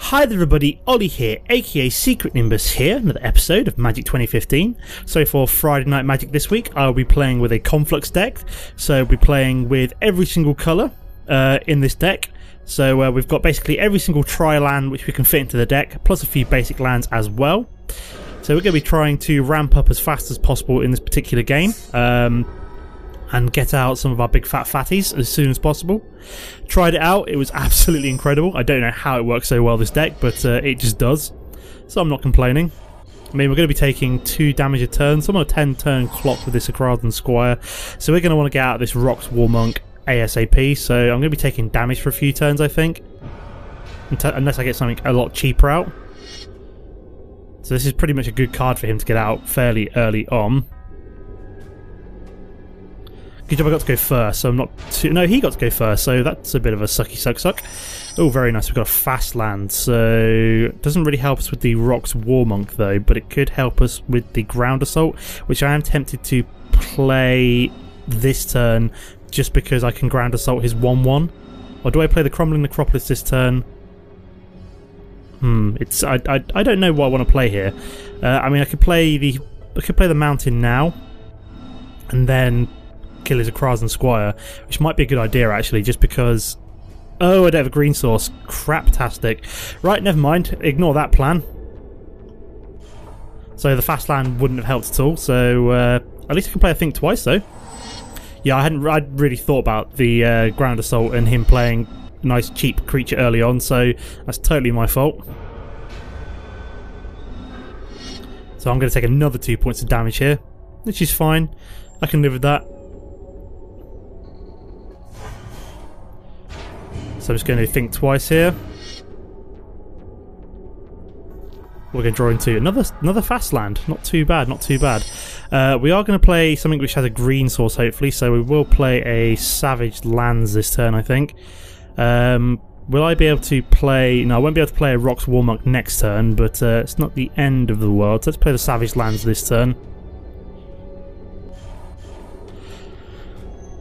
Hi there everybody, Ollie here, aka Secret Nimbus here, another episode of Magic 2015. So for Friday Night Magic this week, I'll be playing with a Conflux deck. So I'll be playing with every single colour in this deck. So we've got basically every single tri-land which we can fit into the deck, plus a few basic lands as well. So we're going to be trying to ramp up as fast as possible in this particular game. And get out some of our big fat fatties as soon as possible. Tried it out, it was absolutely incredible. I don't know how it works so well, this deck, but it just does. So I'm not complaining. I mean, we're going to be taking 2 damage a turn, so I'm on a 10 turn clock with this Akrazan Squire. So we're going to want to get out of this Rocks Warmonk ASAP, so I'm going to be taking damage for a few turns, I think. Unless I get something a lot cheaper out. So this is pretty much a good card for him to get out fairly early on. Good job I got to go first, so I'm not too... No, he got to go first, so that's a bit of a sucky suck. Oh, very nice. We've got a fast land, so... it doesn't really help us with the Rocks Warmonk, though, but it could help us with the Ground Assault, which I am tempted to play this turn just because I can Ground Assault his 1-1. Or do I play the Crumbling Necropolis this turn? I don't know what I want to play here. I mean, I could play the Mountain now, and then kill his Akrazan Squire, which might be a good idea actually, just because... Oh, I don't have a green source. Craptastic. Right, never mind. Ignore that plan. So the fast land wouldn't have helped at all, so at least I can play a Think Twice though. Yeah, I'd really thought about the Ground Assault and him playing nice cheap creature early on, so that's totally my fault. So I'm going to take another 2 points of damage here, which is fine. I can live with that. So I'm just going to Think Twice here. We're going to draw into another fast land. Not too bad, not too bad. We are going to play something which has a green source, hopefully, so we will play a Savage Lands this turn, I think. Will I be able to play... No, I won't be able to play a Rocks Warmonk next turn, but it's not the end of the world. So let's play the Savage Lands this turn.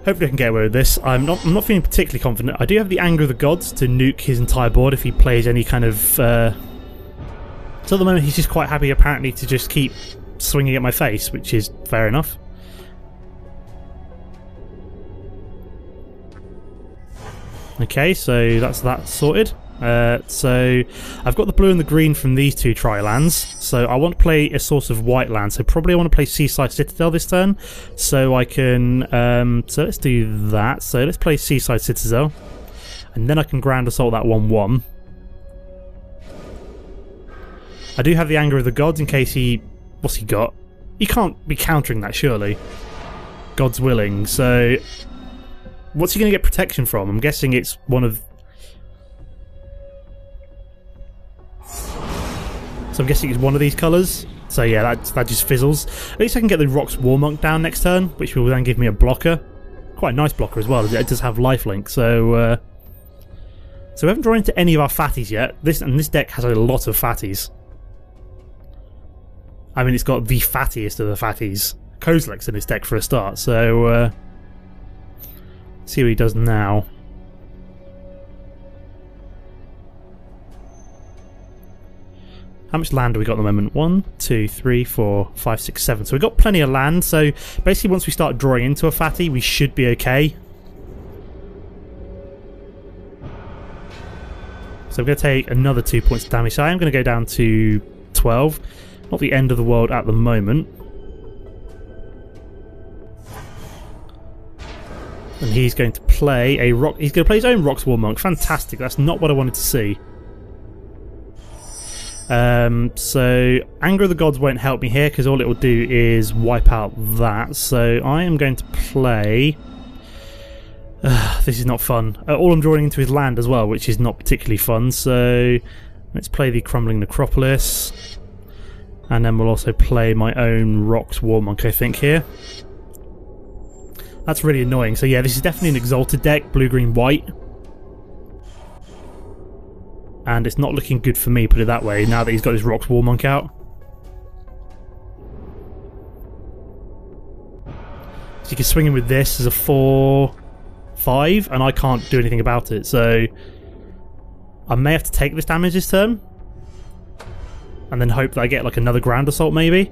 Hopefully I can get away with this. I'm not feeling particularly confident. I do have the Anger of the Gods to nuke his entire board if he plays any kind of... So at the moment he's just quite happy apparently to just keep swinging at my face, which is fair enough. Okay, so that's that sorted. So I've got the blue and the green from these 2 tri-lands, so I want to play a source of white land, so probably I want to play Seaside Citadel this turn, so I can, so let's do that. So let's play Seaside Citadel, and then I can Ground Assault that 1-1. I do have the Anger of the Gods in case he... What's he got? He can't be countering that, surely. God's willing, so... What's he going to get protection from? I'm guessing it's one of... So I'm guessing it's one of these colours. So yeah, that just fizzles. At least I can get the Rocks Warmonk down next turn, which will then give me a blocker. Quite a nice blocker as well. It does have lifelink. So so we haven't drawn into any of our fatties yet. This deck has a lot of fatties. I mean, it's got the fattiest of the fatties. Kozilek's in this deck for a start. So see what he does now. How much land do we got at the moment? 1, 2, 3, 4, 5, 6, 7. So we've got plenty of land, so basically once we start drawing into a fatty, we should be okay. So I'm going to take another 2 points of damage. So I am going to go down to 12. Not the end of the world at the moment. And he's going to play a rock. He's going to play his own Rocks Warmonk. Fantastic. That's not what I wanted to see. So Anger of the Gods won't help me here because all it will do is wipe out that. So I am going to play... this is not fun. All I'm drawing into is land as well, which is not particularly fun. So let's play the Crumbling Necropolis. And then we'll also play my own Rocks Warmonk, I think, here. That's really annoying. So yeah, this is definitely an Exalted deck, blue, green, white. And it's not looking good for me, put it that way, now that he's got his Rocks Warmonk out. So you can swing him with this as a 4-5, and I can't do anything about it, so I may have to take this damage this turn. And then hope that I get like another ground assault maybe.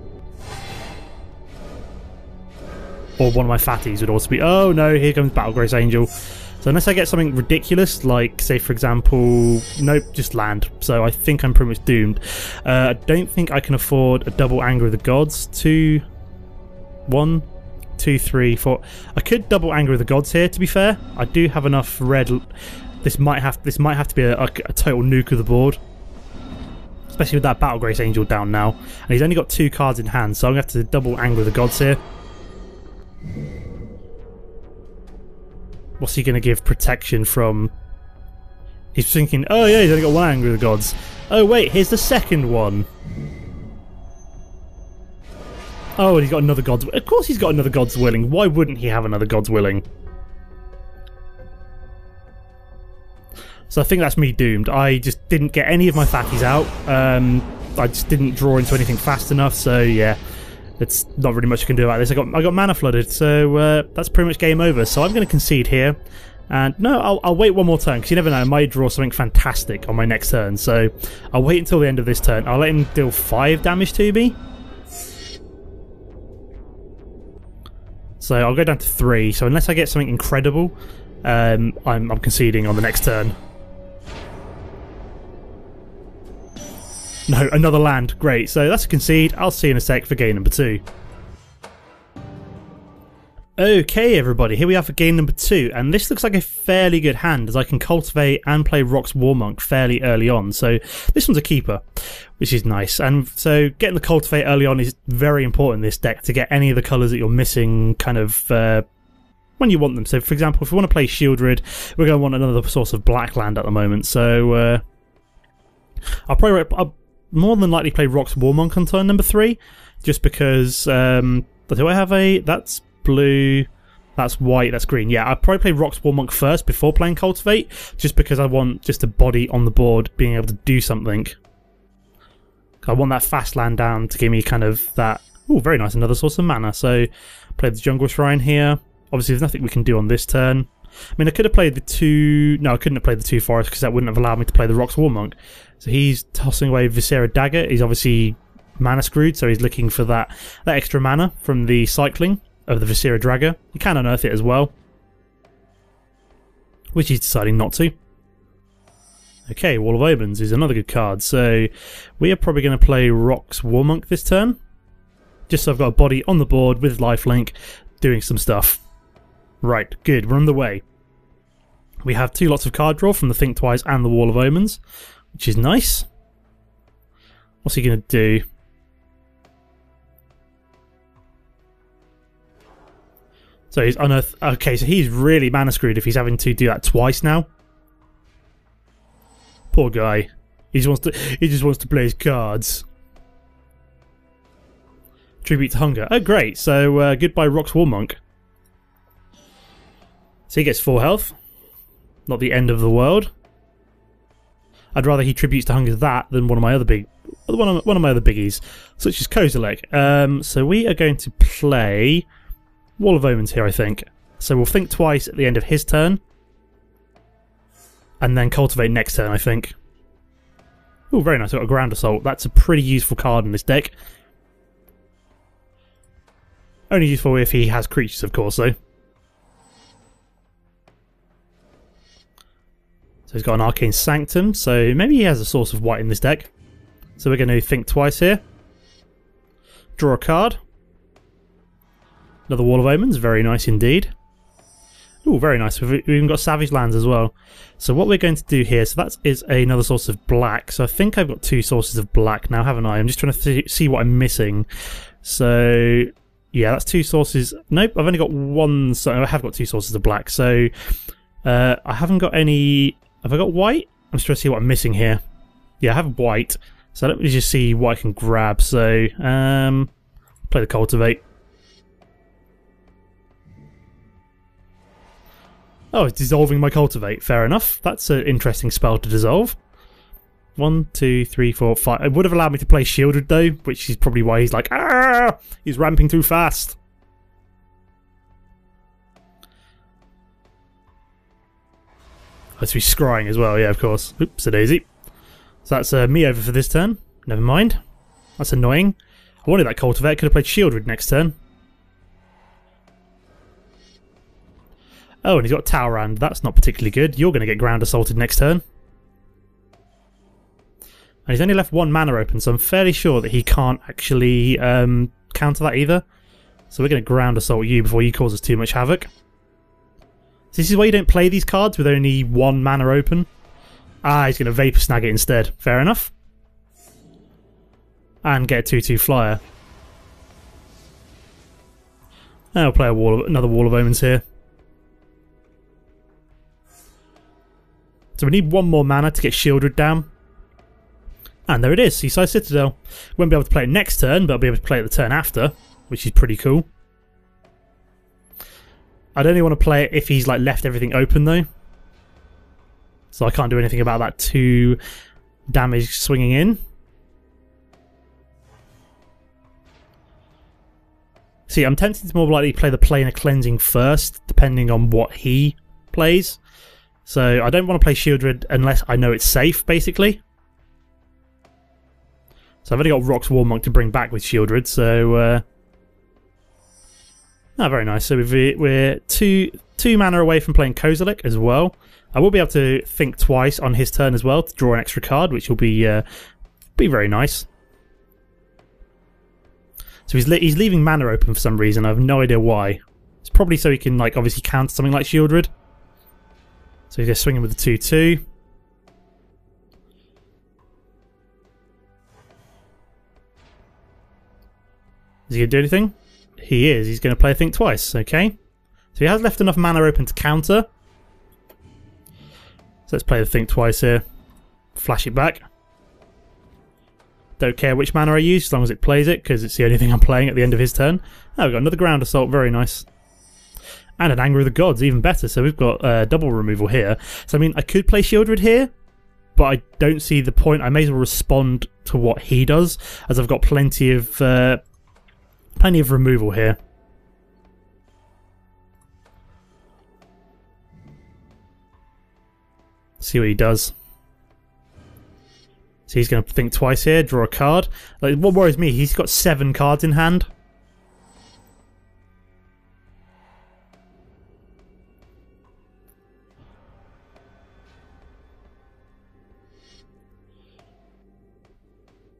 Or one of my fatties would also be... Oh no, here comes Battle Grace Angel. So unless I get something ridiculous, like say for example... Nope, just land. So I think I'm pretty much doomed. I don't think I can afford a double Anger of the Gods. 2, 1, 2, 3, 4. I could double Anger of the Gods here, to be fair. I do have enough red... This might have to be a total nuke of the board. Especially with that Battle Grace Angel down now. And he's only got 2 cards in hand, so I'm going to have to double Anger of the Gods here. What's he going to give protection from? He's thinking, oh yeah, he's only got 1 Anger of the Gods. Oh wait, here's the second one. Oh, and he's got another God's... Of course he's got another God's Willing. Why wouldn't he have another God's Willing? So I think that's me doomed. I just didn't get any of my fatties out. I just didn't draw into anything fast enough, so yeah. It's not really much I can do about this. I got mana flooded, so that's pretty much game over. So I'm going to concede here. And no, I'll wait one more turn, because you never know, I might draw something fantastic on my next turn. So I'll wait until the end of this turn. I'll let him deal 5 damage to me. So I'll go down to 3. So unless I get something incredible, I'm conceding on the next turn. No, another land. Great. So that's a concede. I'll see you in a sec for game number 2. Okay, everybody. Here we are for game number 2. And this looks like a fairly good hand, as I can cultivate and play Rock's Warmonk fairly early on. So this one's a keeper, which is nice. And so getting the cultivate early on is very important in this deck to get any of the colours that you're missing kind of... when you want them. So for example, if we want to play Shieldred, we're going to want another source of black land at the moment. So I'll more than likely play Rock's Warmonk on turn number 3, just because do I have a... That's blue, that's white, that's green. Yeah, I'll probably play Rock's Warmonk first before playing Cultivate, just because I want just a body on the board being able to do something. I want that fast land down to give me kind of that... Oh, very nice, another source of mana. So play the Jungle Shrine here. Obviously there's nothing we can do on this turn. I mean, I could have played the 2... No, I couldn't have played the 2 forests because that wouldn't have allowed me to play the Rock's Warmonk. So he's tossing away Viscera Dagger. He's obviously mana screwed, so he's looking for that extra mana from the cycling of the Viscera Dagger. You can unearth it as well, which he's deciding not to. Okay, Wall of Omens is another good card. So we are probably going to play Rock's Warmonk this turn, just so I've got a body on the board with lifelink doing some stuff. Right, good, we're on the way. We have 2 lots of card draw from the Think Twice and the Wall of Omens, which is nice. What's he going to do? So he's unearthed... Okay, so he's really mana screwed if he's having to do that twice now. Poor guy. He just wants to play his cards. Tribute to Hunger. Oh, great. So goodbye Rock's Warmonk. So he gets 4 health. Not the end of the world. I'd rather he tributes to Hunger that than one of my other biggies, such as Kozilek. So we are going to play Wall of Omens here, I think. So we'll think twice at the end of his turn, and then cultivate next turn, I think. Oh, very nice. I've got a Ground Assault. That's a pretty useful card in this deck. Only useful if he has creatures, of course, though. So he's got an Arcane Sanctum, so maybe he has a source of white in this deck. So we're going to think twice here. Draw a card. Another Wall of Omens, very nice indeed. Ooh, very nice. We've even got Savage Lands as well. So what we're going to do here, so that is another source of black. So I think I've got 2 sources of black now, haven't I? I'm just trying to see what I'm missing. So yeah, that's 2 sources. Nope, I've only got 1. So I have got 2 sources of black. So I haven't got any... Have I got white? I'm just trying to see what I'm missing here. Yeah, I have white. So let me just see what I can grab. So play the Cultivate. Oh, it's dissolving my Cultivate. Fair enough. That's an interesting spell to dissolve. 1, 2, 3, 4, 5. It would have allowed me to play Shielded though, which is probably why he's like, ah, he's ramping too fast. Oh, so he's scrying as well, yeah, of course. Oops, a daisy. So that's me over for this turn. Never mind. That's annoying. I wanted that cultivate. Could have played Shieldred next turn. Oh, and he's got Tower Hand. That's not particularly good. You're going to get ground assaulted next turn. And he's only left one mana open, so I'm fairly sure that he can't actually counter that either. So we're going to ground assault you before you cause us too much havoc. So this is why you don't play these cards with only one mana open. Ah, he's going to Vapor Snag it instead. Fair enough. And get a 2/2 flyer. And I'll play another Wall of Omens here. So we need one more mana to get Shieldred down. And there it is, Seaside Citadel. Won't be able to play it next turn, but I'll be able to play it the turn after, which is pretty cool. I'd only want to play it if he's like left everything open though. So I can't do anything about that 2 damage swinging in. See, I'm tempted to more likely play the Planar Cleansing first, depending on what he plays. So I don't want to play Shieldred unless I know it's safe, basically. So I've only got Rock's Warmonk to bring back with Shieldred, so... very nice. So we're two mana away from playing Kozilek as well. I will be able to think twice on his turn as well to draw an extra card, which will be very nice. So he's leaving mana open for some reason. I have no idea why. It's probably so he can like obviously counter something like Shieldred. So he's going to swing him with the 2/2. Is he going to do anything? He is. He's going to play Think Twice. Okay. So he has left enough mana open to counter. So let's play the Think Twice here. Flash it back. Don't care which mana I use as long as it plays it, because it's the only thing I'm playing at the end of his turn. Oh, we've got another Ground Assault. Very nice. And an Anger of the Gods. Even better. So we've got double removal here. So I mean, I could play Shieldred here, but I don't see the point. I may as well respond to what he does, as I've got plenty of removal here. See what he does. So he's going to think twice here, draw a card. Like, what worries me, he's got 7 cards in hand.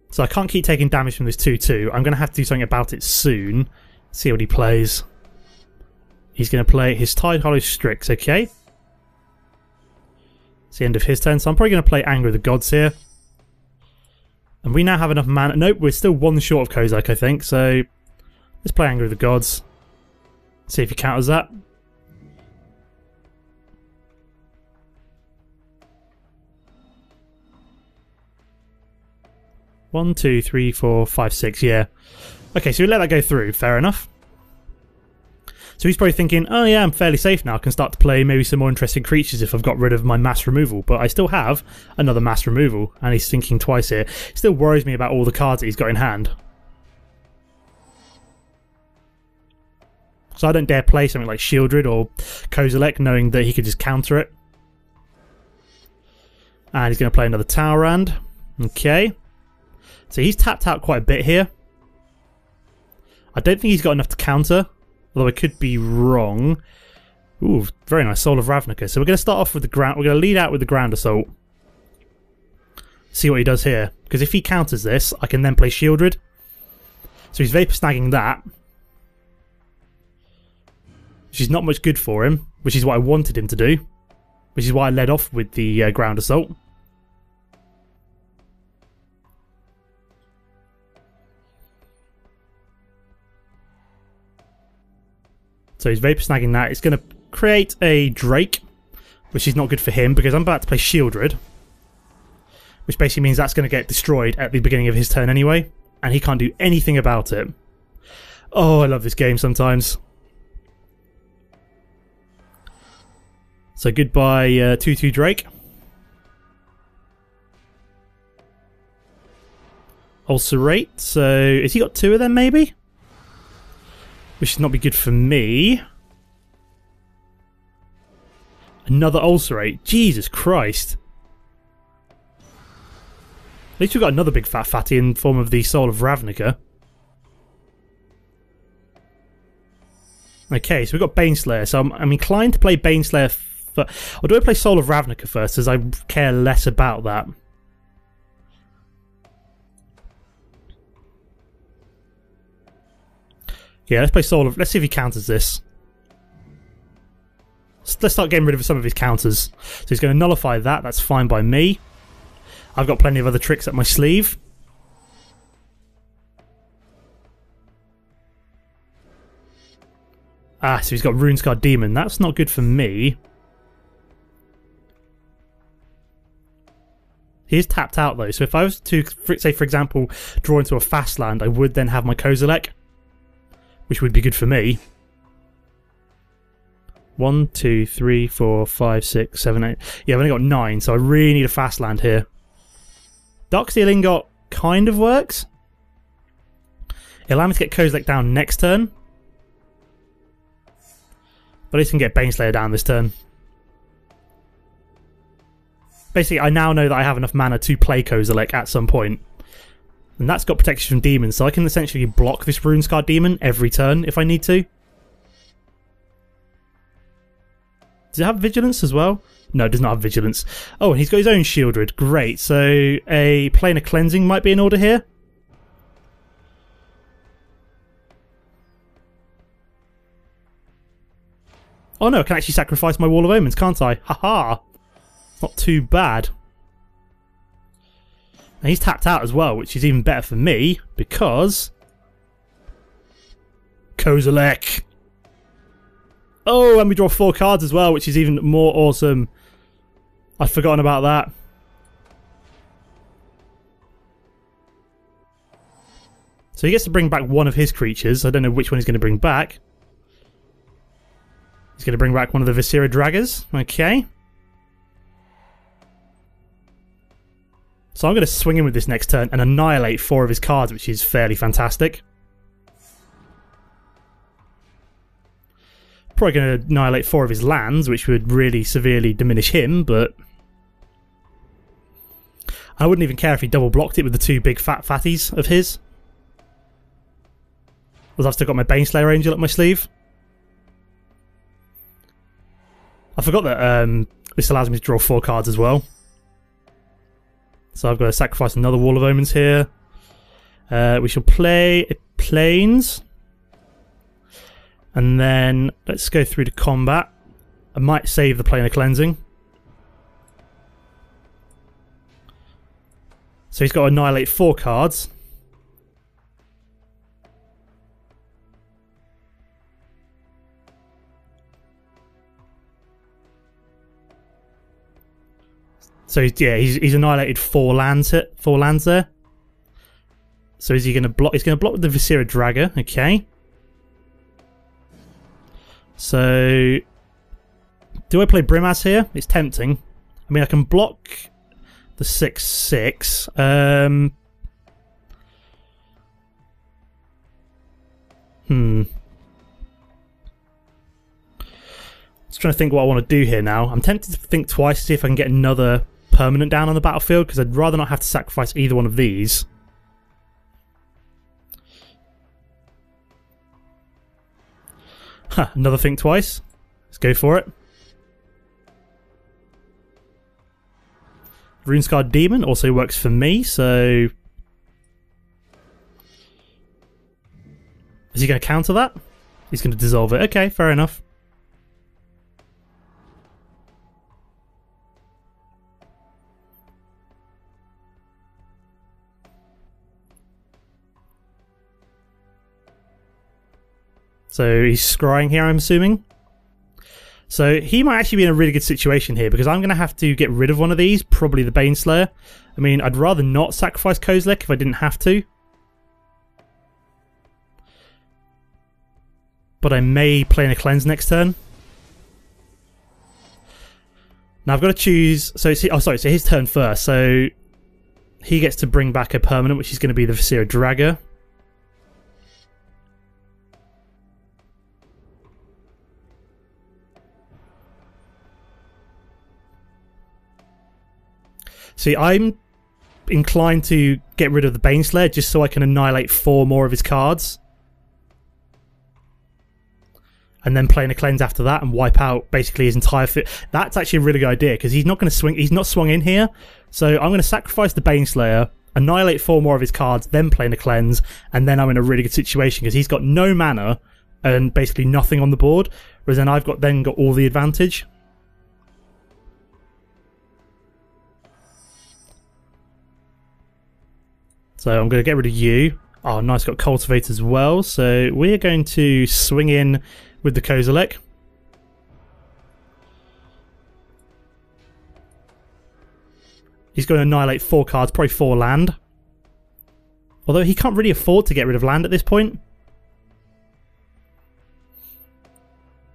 So I can't keep taking damage from this 2/2. I'm going to have to do something about it soon. See what he plays. He's going to play his Tide Hollow Strix, okay? It's the end of his turn, so I'm probably going to play Anger of the Gods here. And we now have enough mana. Nope, we're still 1 short of Kozilek, I think, so let's play Anger of the Gods. See if he counters that. One, 2, 3, 4, 5, 6, yeah. Okay, so we let that go through, fair enough. So he's probably thinking, oh yeah, I'm fairly safe now, I can start to play maybe some more interesting creatures if I've got rid of my mass removal, but I still have another mass removal, and he's thinking twice here. It still worries me about all the cards that he's got in hand. So I don't dare play something like Shieldred or Kozilek, knowing that he could just counter it. And he's going to play another Tower Hand. Okay. So he's tapped out quite a bit here. I don't think he's got enough to counter, although I could be wrong. Ooh, very nice, Soul of Ravnica. So we're going to start off with the ground. We're going to lead out with the Ground Assault. See what he does here, because if he counters this, I can then play Shieldred. So he's Vapor Snagging that, which is not much good for him, which is what I wanted him to do, which is why I led off with the Ground Assault. So he's Vapor Snagging that. It's going to create a Drake, which is not good for him because I'm about to play Shieldred, which basically means that's going to get destroyed at the beginning of his turn anyway, and he can't do anything about it. Oh, I love this game sometimes. So goodbye 2/2 Drake. Ulcerate. So has he got 2 of them maybe? Which should not be good for me. Another ulcerate. Jesus Christ. At least we've got another big fat fatty in form of the Soul of Ravnica. Okay, so we've got Baneslayer. So I'm inclined to play Baneslayer or do I play Soul of Ravnica first, as I care less about that? Yeah, let's play Soul of... Let's see if he counters this. Let's start getting rid of some of his counters. So he's going to nullify that. That's fine by me. I've got plenty of other tricks up my sleeve. Ah, so he's got Runescar Demon. That's not good for me. He is tapped out though, so if I was to, say for example, draw into a fast land, I would then have my Kozilek, which would be good for me. 1, 2, 3, 4, 5, 6, 7, 8. Yeah, I've only got 9, so I really need a fast land here. Darksteel Ingot kind of works. It'll allow me to get Kozilek down next turn. But at least I can get Baneslayer down this turn. Basically, I now know that I have enough mana to play Kozilek at some point. And that's got protection from demons, so I can essentially block this Runescar Demon every turn if I need to. Does it have Vigilance as well? No, it does not have Vigilance. Oh, and he's got his own Shieldred. Great, so a Planar Cleansing might be in order here. Oh no, I can actually sacrifice my Wall of Omens, can't I? Haha! Not too bad. And he's tapped out as well, which is even better for me, because... Kozilek! Oh, and we draw 4 cards as well, which is even more awesome. I'd forgotten about that. So he gets to bring back one of his creatures. I don't know which one he's going to bring back. He's going to bring back one of the Viscera Draggers. Okay. So I'm going to swing in with this next turn and annihilate 4 of his cards, which is fairly fantastic. Probably going to annihilate 4 of his lands, which would really severely diminish him, but... I wouldn't even care if he double blocked it with the 2 big fat fatties of his. Because I've still got my Baneslayer Angel up my sleeve. I forgot that this allows me to draw 4 cards as well. So I've got to sacrifice another Wall of Omens here. We shall play a Plains. And then let's go through to combat. I might save the Planar Cleansing. So he's got to annihilate 4 cards. So yeah, he's annihilated 4 lands there. So is he going to block? He's going to block with the Viscera Dragger. Okay. So do I play Brimaz here? It's tempting. I mean, I can block the 6/6. Just trying to think what I want to do here now. I'm tempted to think twice to see if I can get another permanent down on the battlefield, because I'd rather not have to sacrifice either one of these. Huh, another think twice. Let's go for it. Runescar Demon also works for me, so... Is he going to counter that? He's going to dissolve it. Okay, fair enough. So he's scrying here, I'm assuming. So he might actually be in a really good situation here, because I'm going to have to get rid of one of these, probably the Baneslayer. I mean, I'd rather not sacrifice Kozilek if I didn't have to. But I may play in a cleanse next turn. Now I've got to choose... So it's, so his turn first. So he gets to bring back a permanent, which is going to be the Viscera Dragger. See, I'm inclined to get rid of the Baneslayer just so I can annihilate 4 more of his cards. And then playing a cleanse after that and wipe out basically his entire fit. That's actually a really good idea because he's not going to swing. He's not swung in here, so I'm going to sacrifice the Baneslayer, annihilate 4 more of his cards, then play a cleanse, and then I'm in a really good situation because he's got no mana and basically nothing on the board. Whereas then I've got all the advantage. So I'm going to get rid of you. Oh, nice, got Cultivate as well. So we're going to swing in with the Kozilek. He's going to annihilate 4 cards, probably 4 land. Although he can't really afford to get rid of land at this point.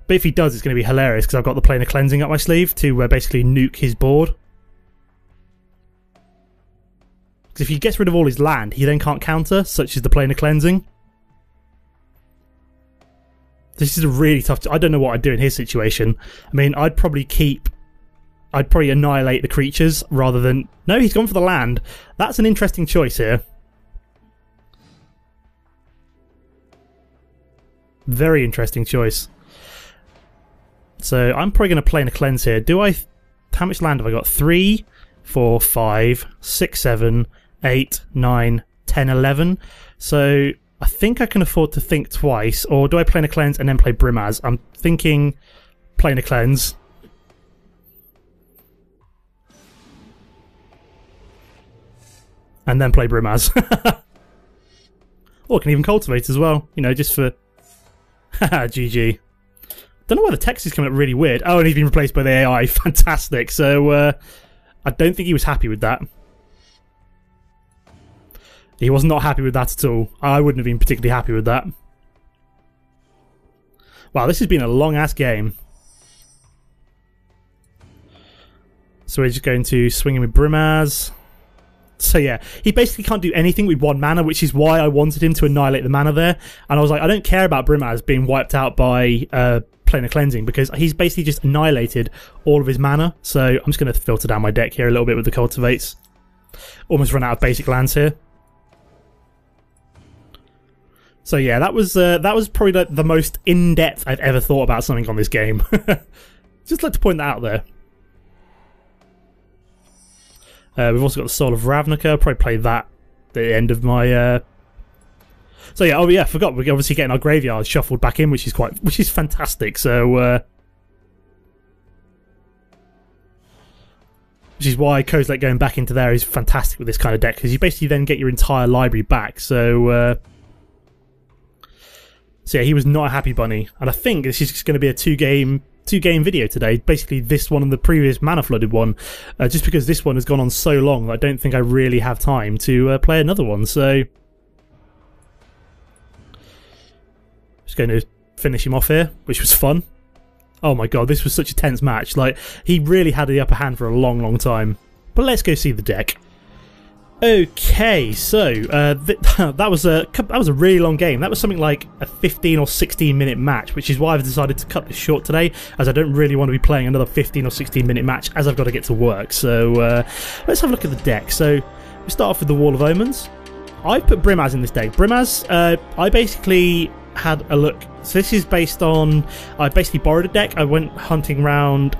But if he does, it's going to be hilarious because I've got the Planar Cleansing up my sleeve to basically nuke his board. Because if he gets rid of all his land, he then can't counter, such as the Planar Cleansing. This is a really tough... I don't know what I'd do in his situation. I mean, I'd probably annihilate the creatures rather than... No, he's gone for the land. That's an interesting choice here. Very interesting choice. So I'm probably going to play in a cleanse here. Do I... How much land have I got? 3, 4, 5, 6, 7, 8, 9, 10, 11. So I think I can afford to think twice. Or do I play in a cleanse and then play Brimaz? I'm thinking playing a cleanse. And then play Brimaz. Or I can even Cultivate as well. You know, just for... Haha, GG. Don't know why the text is coming up really weird. Oh, and he's been replaced by the AI. Fantastic. So, I don't think he was happy with that. He was not happy with that at all. I wouldn't have been particularly happy with that. Wow, this has been a long-ass game. So we're just going to swing in with Brimaz. So yeah, he basically can't do anything with 1 mana, which is why I wanted him to annihilate the mana there. And I was like, I don't care about Brimaz being wiped out by Planar Cleansing because he's basically just annihilated all of his mana. So I'm just going to filter down my deck here a little bit with the Cultivates. Almost run out of basic lands here. So yeah, that was probably the most in-depth I've ever thought about something on this game. Just like to point that out there. We've also got the Soul of Ravnica. I'll probably play that at the end of my... So yeah, oh yeah, I forgot. We're obviously getting our graveyard shuffled back in, which is fantastic. So, which is why Kozilek going back into there is fantastic with this kind of deck because you basically then get your entire library back. So, so yeah, he was not a happy bunny, and I think this is just going to be a two game video today. Basically, this one and the previous mana flooded one, just because this one has gone on so long that I don't think I really have time to play another one. So, just going to finish him off here, which was fun. Oh my god, this was such a tense match. Like, he really had the upper hand for a long, long time. But let's go see the deck. Okay, so that was a really long game. That was something like a 15 or 16 minute match, which is why I've decided to cut this short today, as I don't really want to be playing another 15 or 16 minute match as I've got to get to work. So let's have a look at the deck. So we start off with the Wall of Omens. I've put Brimaz in this deck. Brimaz, I basically had a look. So this is based on, I basically borrowed a deck. I went hunting around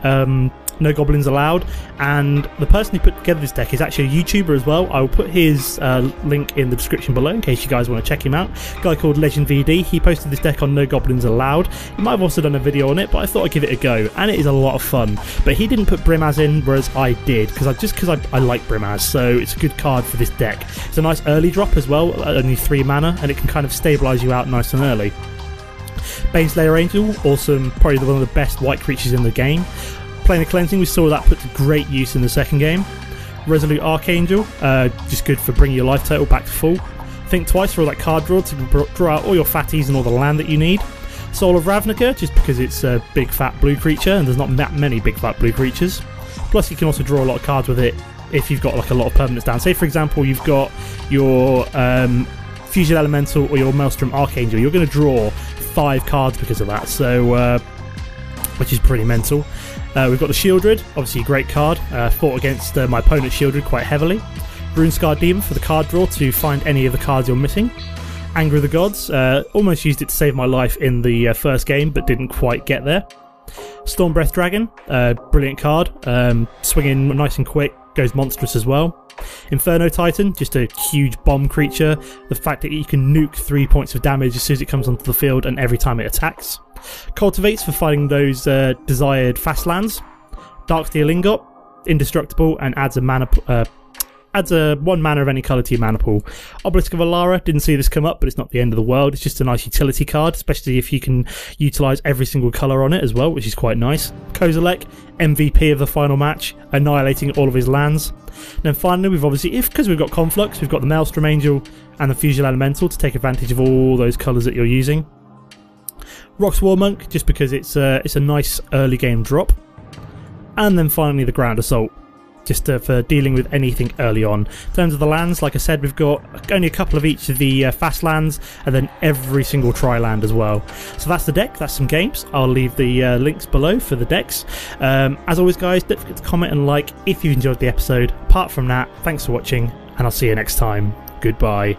No Goblins Allowed, and the person who put together this deck is actually a YouTuber as well. I will put his link in the description below in case you guys want to check him out. A guy called Legend VD. He posted this deck on No Goblins Allowed. He might have also done a video on it, but I thought I'd give it a go, and it is a lot of fun. But he didn't put Brimaz in, whereas I did, because I like Brimaz, so it's a good card for this deck. It's a nice early drop as well, only 3 mana, and it can kind of stabilise you out nice and early. Baneslayer Angel, awesome, probably one of the best white creatures in the game. Planar Cleansing, we saw that put to great use in the second game. Resolute Archangel, just good for bringing your life total back to full. Think twice for all that card draw to draw out all your fatties and all the land that you need. Soul of Ravnica, just because it's a big fat blue creature and there's not that many big fat blue creatures. Plus you can also draw a lot of cards with it if you've got like a lot of permanents down. Say for example you've got your Fusion Elemental or your Maelstrom Archangel, you're going to draw 5 cards because of that. So which is pretty mental. We've got the Shieldred, obviously a great card. Fought against my opponent's Shieldred quite heavily. Runescarred Demon for the card draw to find any of the cards you're missing. Anger of the Gods, almost used it to save my life in the first game, but didn't quite get there. Stormbreath Dragon, brilliant card. Swinging nice and quick, goes monstrous as well. Inferno Titan, just a huge bomb creature. The fact that you can nuke 3 points of damage as soon as it comes onto the field and every time it attacks. Cultivates for finding those desired fast lands. Darksteel Ingot, indestructible, and adds a mana. Adds a 1 mana of any colour to your mana pool. Obelisk of Alara, didn't see this come up, but it's not the end of the world. It's just a nice utility card, especially if you can utilise every single colour on it as well, which is quite nice. Kozilek, MVP of the final match, annihilating all of his lands. And then finally, we've obviously, because we've got Conflux, we've got the Maelstrom Angel and the Fusion Elemental to take advantage of all those colours that you're using. Rock's Warmonk, just because it's a nice early game drop. And then finally the Ground Assault, just for dealing with anything early on. In terms of the lands, like I said, we've got only a couple of each of the fast lands, and then every single tri-land as well. So that's the deck, that's some games. I'll leave the links below for the decks. As always guys, don't forget to comment and like if you enjoyed the episode. Apart from that, thanks for watching, and I'll see you next time. Goodbye.